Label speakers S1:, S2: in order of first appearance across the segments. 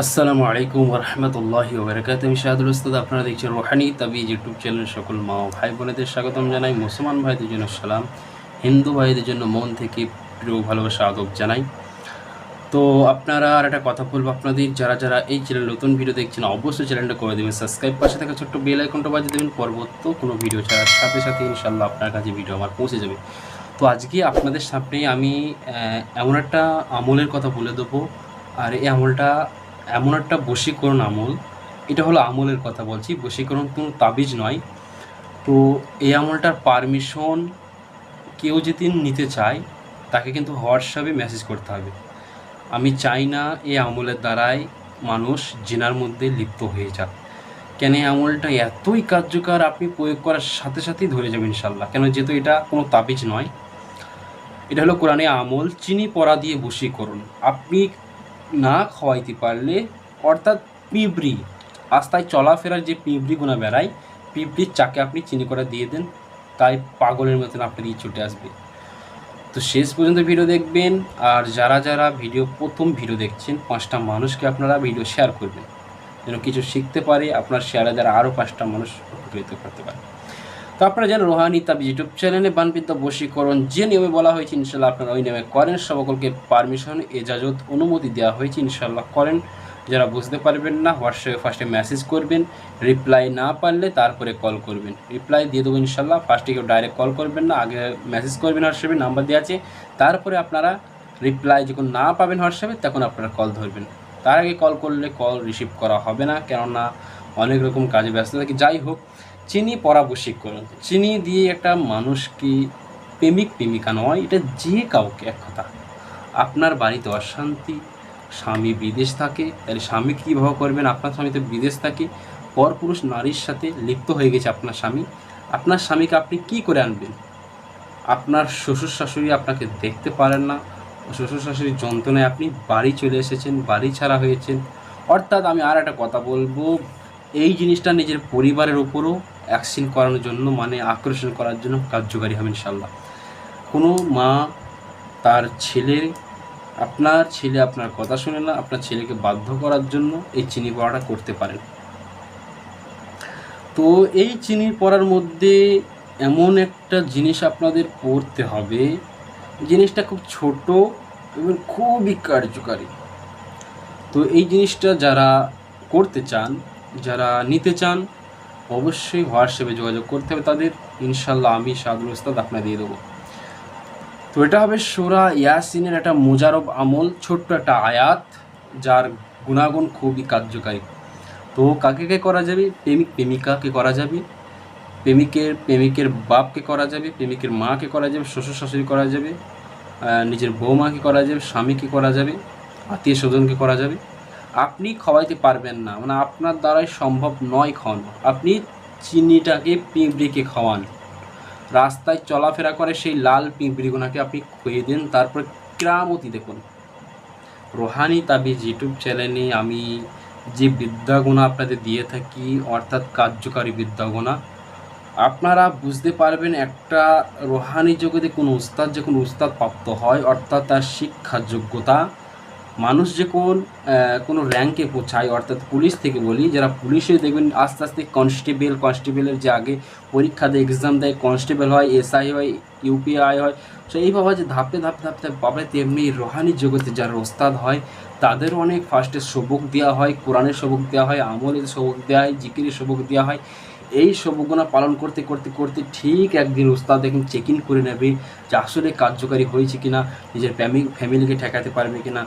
S1: আসসালামু আলাইকুম রহমতুল্লাহি ওবরাকাতুহু। আমি শাহাদুল উস্তাদ, আপনারা দেখছেন রুহানি তাবিজ ইউটিউব চ্যানেল। সকল মা ও ভাই বোনেদের স্বাগতম জানাই। মুসলমান ভাইদের জন্য সালাম, হিন্দু ভাইদের জন্য মন থেকে প্রিয় ভালোবাসা আদব জানাই। তো আপনারা আর একটা কথা বলবো আপনাদের, যারা যারা এই চ্যানেল নতুন ভিডিও দেখছেন অবশ্যই চ্যানেলটা করে দেবেন সাবস্ক্রাইব, পাশে থাকা ছোট্ট বেল আইকনটা বাজিয়ে দেবেন। পরবর্তী কোনো ভিডিও ছাড়ার সাথে সাথে ইনশাল্লাহ আপনার কাছে ভিডিও আমার পৌঁছে যাবে। তো আজকে আপনাদের সামনে আমি এমন একটা আমলের কথা বলে দেবো। আর এই আমলটা এমন একটা বশীকরণ আমল। এটা হলো আমলের কথা বলছি, বশীকরণ কোনো তাবিজ নয়। তো এই আমলটার পারমিশন কেউ যদি নিতে চায় তাকে কিন্তু হোয়াটসঅ্যাপে মেসেজ করতে হবে। আমি চাই না এই আমলের দ্বারাই মানুষ জিনার মধ্যে লিপ্ত হয়ে যাক। কেন এই আমলটা এতই কার্যকর, আপনি প্রয়োগ করার সাথে সাথেই ধরে যাবেন ইনশাল্লাহ। কেন যেহেতু এটা কোনো তাবিজ নয়, এটা হলো কোরআনে আমল, চিনি পরা দিয়ে বশীকরণ। আপনি না খাওয়াইতে পারলে, অর্থাৎ পিঁপড়ি রাস্তায় চলাফেরার যে পিঁপড়িগুনা বেড়ায়, পিঁপড়ির চাকে আপনি চিনি করা দিয়ে দেন, তাই পাগলের মতন আপনার দিয়ে ছুটে আসবে। তো শেষ পর্যন্ত ভিডিও দেখবেন। আর যারা যারা প্রথম ভিডিও দেখছেন, 5টা মানুষকে আপনারা ভিডিও শেয়ার করবেন, যেন কিছু শিখতে পারে, আপনার শেয়ারে দ্বারা আরও 5টা মানুষ উপকৃত করতে পারে। তো আপনারা যেন রোহানি তাবিজ ইউটিউব চ্যানেলে বানবিদ্যা বশীকরণ যে নিয়মে বলা হয়েছে ইনশাল্লাহ আপনারা ওই নিয়মে করেন। সকলকে পারমিশন, এজাজত, অনুমতি দেওয়া হয়েছে, ইনশাল্লাহ করেন। যারা বুঝতে পারবেন না হোয়াটসঅ্যাপে ফার্স্টে মেসেজ করবেন, রিপ্লাই না পারলে তারপরে কল করবেন। রিপ্লাই দিয়ে দেবো ইনশাল্লাহ। ফার্স্টে কেউ ডাইরেক্ট কল করবেন না, আগে মেসেজ করবেন, হোয়াটসঅ্যাপে নাম্বার দেওয়া আছে। তারপরে আপনারা রিপ্লাই যখন না পাবেন হোয়াটসঅ্যাপে, তখন আপনারা কল ধরবেন। তার আগে কল করলে কল রিসিভ করা হবে না, কেননা অনেক রকম কাজে ব্যস্ত থাকি। যাই হোক, চিনি পরা বশীকরণ। চিনি দিয়ে একটা মানুষকে, প্রেমিক প্রেমিকা নয়, এটা যে কাউকে, এক কথা, আপনার বাড়িতে অশান্তি, স্বামী বিদেশ থাকে, তাহলে স্বামী কীভাবে করবেন? আপনার স্বামী তো বিদেশ থাকে, পরপুরুষ নারীর সাথে লিপ্ত হয়ে গেছে আপনার স্বামী। আপনার স্বামীকে আপনি কি করে আনবেন? আপনার শ্বশুর শাশুড়ি আপনাকে দেখতে পারেন না, শ্বশুর শাশুড়ির যন্ত্রণায় আপনি বাড়ি চলে এসেছেন, বাড়ি ছাড়া হয়েছেন। অর্থাৎ আমি আর একটা কথা বলবো, এই জিনিসটা নিজের পরিবারের উপরও অ্যাকশন করানোর জন্য, মানে আকর্ষণ করার জন্য কার্যকারী হবে ইনশাল্লাহ। কোনো মা তার ছেলের, আপনার ছেলে আপনার কথা শুনে না, আপনার ছেলেকে বাধ্য করার জন্য এই চিনি পড়াটা করতে পারেন। তো এই চিনি পড়ার মধ্যে এমন একটা জিনিস আপনাদের পড়তে হবে, জিনিসটা খুব ছোট এবং খুবই কার্যকারী। তো এই জিনিসটা যারা করতে চান, যারা নিতে চান, অবশ্যই হোয়াটসঅ্যাপে যোগাযোগ করতে হবে তাদের। ইনশাল্লাহ আমি শাহাদুল উস্তাদ আপনার দিয়ে দেবো। তো এটা হবে সূরা ইয়াসিনের একটা মুজারব আমল, ছোট্ট একটা আয়াত, যার গুণাগুণ খুবই কার্যকারী। তো কাকে কে করা যাবে? প্রেমিক প্রেমিকাকে করা যাবে, প্রেমিকের বাপকে করা যাবে, প্রেমিকের মাকে করা যাবে, শ্বশুর শাশুড়ি করা যাবে, নিজের বৌমাকে করা যাবে, স্বামীকে করা যাবে, আত্মীয় স্বজনকে করা যাবে। আপনি খাওয়াইতে পারবেন না, মানে আপনার দ্বারাই সম্ভব নয় খাওয়ানো। আপনি চিনিটাকে পিঁপড়িকে খাওয়ান, রাস্তায় চলাফেরা করে সেই লাল পিঁপড়িগুনাকে আপনি খুঁয়ে দেন, তারপর কেরামতি দেখুন। রোহানি তাবিজ ইউটিউব চ্যানেলে আমি যে বিদ্যাগুণা আপনাদের দিয়ে থাকি, অর্থাৎ কার্যকারী বিদ্যাগুণা, আপনারা বুঝতে পারবেন একটা রোহানি জগতে কোনো উস্তাদ যখন উস্তাদ প্রাপ্ত হয়, অর্থাৎ তার শিক্ষার যোগ্যতা, মানুষ যখন কোনো র্যাঙ্কে পৌঁছায়, অর্থাৎ পুলিশ থেকে বলি, যারা পুলিশে দেখবেন আস্তে আস্তে কনস্টেবলের যে আগে পরীক্ষা দেয়, এক্সাম দেয়, কনস্টেবল হয়, এসআই হয়, ইউপিআই হয়। সো এইভাবে যে ধাপে ধাপে ধাপে ধাপে পাবে, তেমনি রোহানি জগতে যারা ওস্তাদ হয় তাদেরও অনেক ফার্স্টে সবক দেওয়া হয়, কোরআনের সবক দেওয়া হয়, আমলের সবক দেওয়া হয়, জিকিরের সবক দেওয়া হয়। এই সবকগুলো পালন করতে করতে করতে ঠিক একদিন উস্তাদ দেখুন চেক ইন করে নেবে যে আসলে কার্যকারী হয়েছে কিনা, নিজের ফ্যামিলিকে ঠেকাতে পারবে কিনা,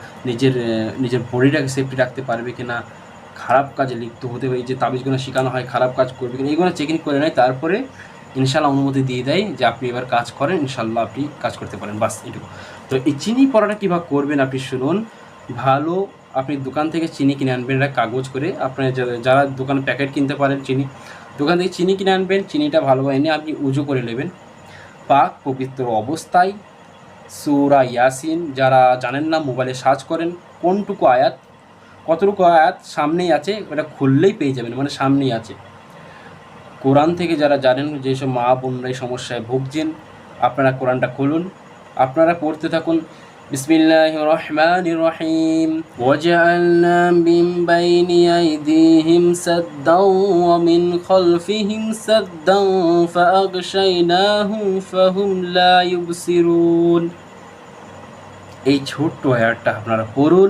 S1: নিজের বডিটাকে সেফটি রাখতে পারবে কিনা, খারাপ কাজে লিপ্ত হতে হবে, এই যে তাবিজগুলো শেখানো হয় খারাপ কাজ করবে কিনা, এইগুলো চেক ইন করে নেয়। তারপরে ইনশাল্লাহ অনুমতি দিয়ে দেয় যে আপনি এবার কাজ করেন, ইনশাল্লাহ আপনি কাজ করতে পারেন, বাস এটুকু। তো এই চিনি পড়াটা কীভাবে করবেন আপনি শুনুন। ভালো, আপনি দোকান থেকে চিনি কিনে আনবেন, এটা কাগজ করে। আপনার যারা দোকানে প্যাকেট কিনতে পারেন চিনি, দোকান থেকে চিনি কিনে আনবেন। চিনিটা ভালোভাবে এনে আপনি উজু করে নেবেন, পাক পবিত্র অবস্থায় সূরা ইয়াসিন, যারা জানেন না মোবাইলে সার্চ করেন কোনটুকু আয়াত, কতটুকু আয়াত সামনেই আছে, ওটা খুললেই পেয়ে যাবেন, মানে সামনেই আছে। কোরআন থেকে যারা জানেন, যেসব মা বোনরা এই সমস্যায় ভুগছেন, আপনারা কোরআনটা খুলুন, আপনারা পড়তে থাকুন। বিসমিল্লাহির রহমানির রহিম ওয়াজআলনা মিন বাইনি আইদিহিম সাদ্দাও ওয়া মিন খালফিহিম সাদ্দাও ফাআগশাইনাহুম ফাহুম লা ইউবসিরুন। এই ছোট্ট আয়াতটা আপনারা পড়ুন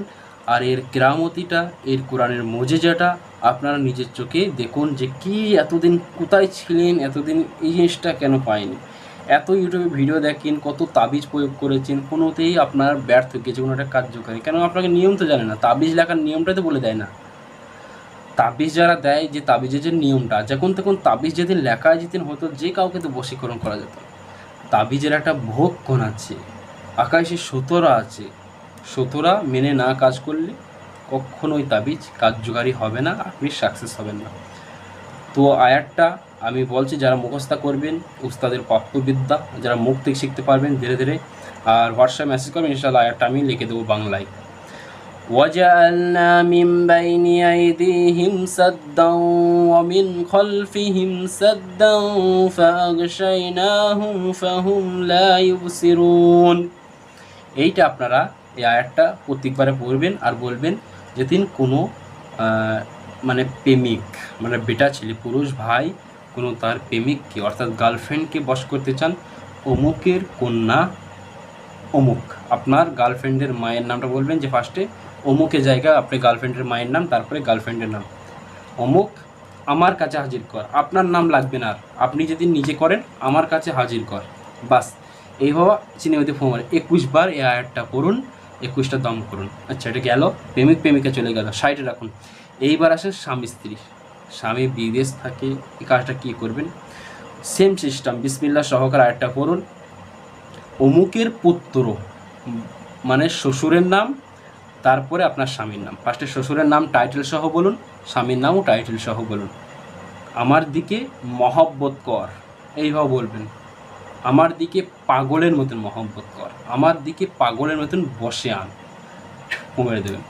S1: আর এর কেরামতিটা, এর কোরআনের মুজিজাটা আপনারা নিজের চোখে দেখুন যে কি এতদিন কোথায় ছিলেন, এতদিন এই জিনিসটা কেন পাইনি। এত ইউটিউবে ভিডিও দেখেন, কত তাবিজ প্রয়োগ করেছেন, কোনোতেই আপনার ব্যর্থ গেছে কোনো একটা কার্যকারী। কেন আপনাকে নিয়ম তো জানে না, তাবিজ লেখার নিয়মটাই তো বলে দেয় না। তাবিজ যারা দেয়, যে তাবিজের যে নিয়মটা, যখন তখন তাবিজ যেদিন লেখা যেতেন হতো যে কাউকে তো বশীকরণ করা যেত। তাবিজের একটা ভোগক্ষণ আছে, আকাশে সতরা আছে, সতরা মেনে না কাজ করলে কখনোই তাবিজ কার্যকারী হবে না, আপনি সাকসেস হবেন না। তো আয়াতটা আমি বলছি, যারা মুখস্থ করবেন উস্তাদের প্রাপ্যবিদ্যা, যারা মুখ থেকে শিখতে পারবেন ধীরে ধীরে, আর হোয়াটসঅ্যাপ মেসেজ করবেন, ইনশাআল্লাহ আয়াতটা আমি লিখে দেবো বাংলায়। وجعلنا من بين أيديهم سدا ومن خلفهم سدا فأغشيناهم فهم لا يبصرون। এইটা আপনারা এই আয়াতটা প্রত্যেকবারে পড়বেন আর বলবেন, যেদিন কোনো মানে প্রেমিক, মানে বেটা ছেলে পুরুষ ভাই কোনো তার প্রেমিককে অর্থাৎ গার্লফ্রেন্ডকে বশ করতে চান, অমুকের কন্যা অমুক, আপনার গার্লফ্রেন্ডের মায়ের নামটা বলবেন, যে ফার্স্টে অমুকের জায়গা আপনি গার্লফ্রেন্ডের মায়ের নাম, তারপরে গার্লফ্রেন্ডের নাম, অমুক আমার কাছে হাজির কর, আপনার নাম লাগবে না, আর আপনি যদি নিজে করেন আমার কাছে হাজির কর, বাস এইভাবে চিনিমতি ফোন 21 বার এই আয়াতটা করুন, 21টা দম করুন। আচ্ছা, এটা গেল, প্রেমিক প্রেমিকা চলে গেল, সাইডে রাখুন। এইবার আসে স্বামী স্ত্রী। স্বামী বিদেশ থাকে, এই কাজটা কী করবেন, সেম সিস্টেম, বিসমিল্লাহ সহকারে আয়াতটা করুন। অমুকের পুত্র মানে শ্বশুরের নাম, তারপরে আপনার স্বামীর নাম, ফার্স্টে শ্বশুরের নাম টাইটেল সহ বলুন, স্বামীর নামও টাইটেল সহ বলুন। আমার দিকে মহব্বত কর, এইভাবে বলবেন। আমার দিকে পাগলের মতন মহব্বত কর, আমার দিকে পাগলের মতন বসে আন, কমে দেবেন।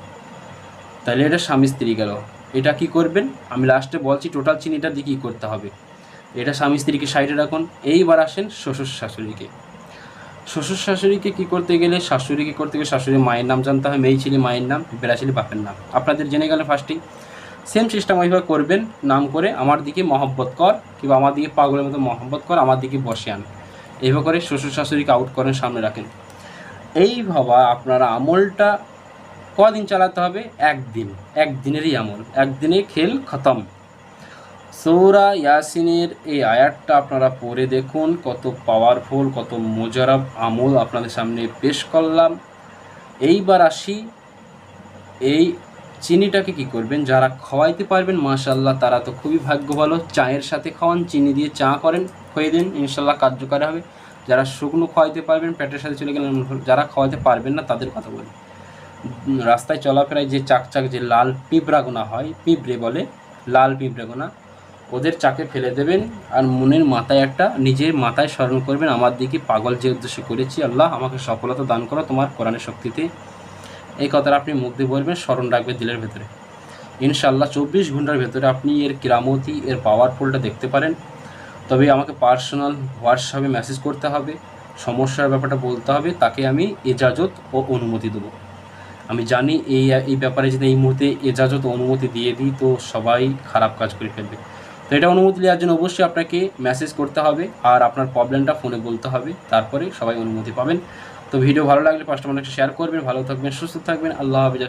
S1: তাহলে এটা স্বামী স্ত্রী গেল। এটা কি করবেন আমি লাস্টে বলছি, টোটাল চিনিটা দিয়ে কী করতে হবে। এটা স্বামী স্ত্রীকে সাইডে রাখুন। এইবার আসেন শ্বশুর শাশুড়িকে। শ্বশুর শাশুড়িকে কী করতে গেলে, শাশুড়িকে করতে গেলে শাশুড়ির মায়ের নাম জানতে হয়, মেয়ে ছেলে মায়ের নাম, বেড়া ছেলে বাপের নাম, আপনাদের জেনে গেলে ফার্স্টেই। সেম সিস্টেম ওইভাবে করবেন, নাম করে আমার দিকে মহব্বত কর, কিংবা আমার দিকে পাগলের মতো মহব্বত কর, আমার দিকে বসে আন, এইভাবে করে শ্বশুর শাশুড়িকে আউট করেন, সামনে রাখেন। এইভাবে আপনারা আমলটা কদিন চালাতে হবে, একদিনেরই আমল, একদিনে খেল খতম। সূরা ইয়াসিনের এই আয়াতটা আপনারা পড়ে দেখুন, কত পাওয়ারফুল, কত মোজারব আমল আপনাদের সামনে পেশ করলাম। এইবার আসি, এই চিনিটাকে কি করবেন, যারা খাওয়াইতে পারবেন মাশাআল্লাহ তারা তো খুবই ভাগ্য ভালো, চায়ের সাথে খাওয়ান, চিনি দিয়ে চা করেন, খেয়ে দিন, ইনশাআল্লাহ কার্যকারী হবে। যারা শুকনো খাওয়াইতে পারবেন পেটের সাথে চলে গেলেন, যারা খাওয়াইতে পারবেন না তাদের কথা বলি। রাস্তায় চলাফেরায় যে চাকচাক যে লাল পিঁপড়াগোনা হয়, পিঁপড়ে বলে, লাল পিঁপড়াগোনা, ওদের চাকে ফেলে দেবেন। আর মনের মাথায় একটা, নিজের মাথায় স্মরণ করবেন, আমার দিকে পাগল যে উদ্দেশ্য করেছি, আল্লাহ আমাকে সফলতা দান করো তোমার কোরআনের শক্তিতে। এই কথাটা আপনি মুখ দিয়ে বলবেন, স্মরণ রাখবেন দিলের ভেতরে। ইনশাআল্লাহ 24 ঘন্টার ভেতরে আপনি এর কেরামতি, এর পাওয়ারফুলটা দেখতে পারেন। তবে আমাকে পার্সোনাল হোয়াটসঅ্যাপে মেসেজ করতে হবে, সমস্যার ব্যাপারটা বলতে হবে, তাকে আমি এজাজত ও অনুমতি দেবো। আমি জানি এই ব্যাপারে যদি এই মুহূর্তে এজাজত ও অনুমতি দিয়ে দিই তো সবাই খারাপ কাজ করে ফেলবে। তো এটা অনুমতি নেওয়ার জন্য অবশ্যই আপনাকে মেসেজ করতে হবে, আর আপনার প্রবলেমটা ফোনে বলতে হবে, তারপরে সবাই অনুমতি পাবেন। তো ভিডিও ভালো লাগলে 5টা মানুষকে শেয়ার করবেন। ভালো থাকবেন, সুস্থ থাকবেন, আল্লাহ হাফেজ।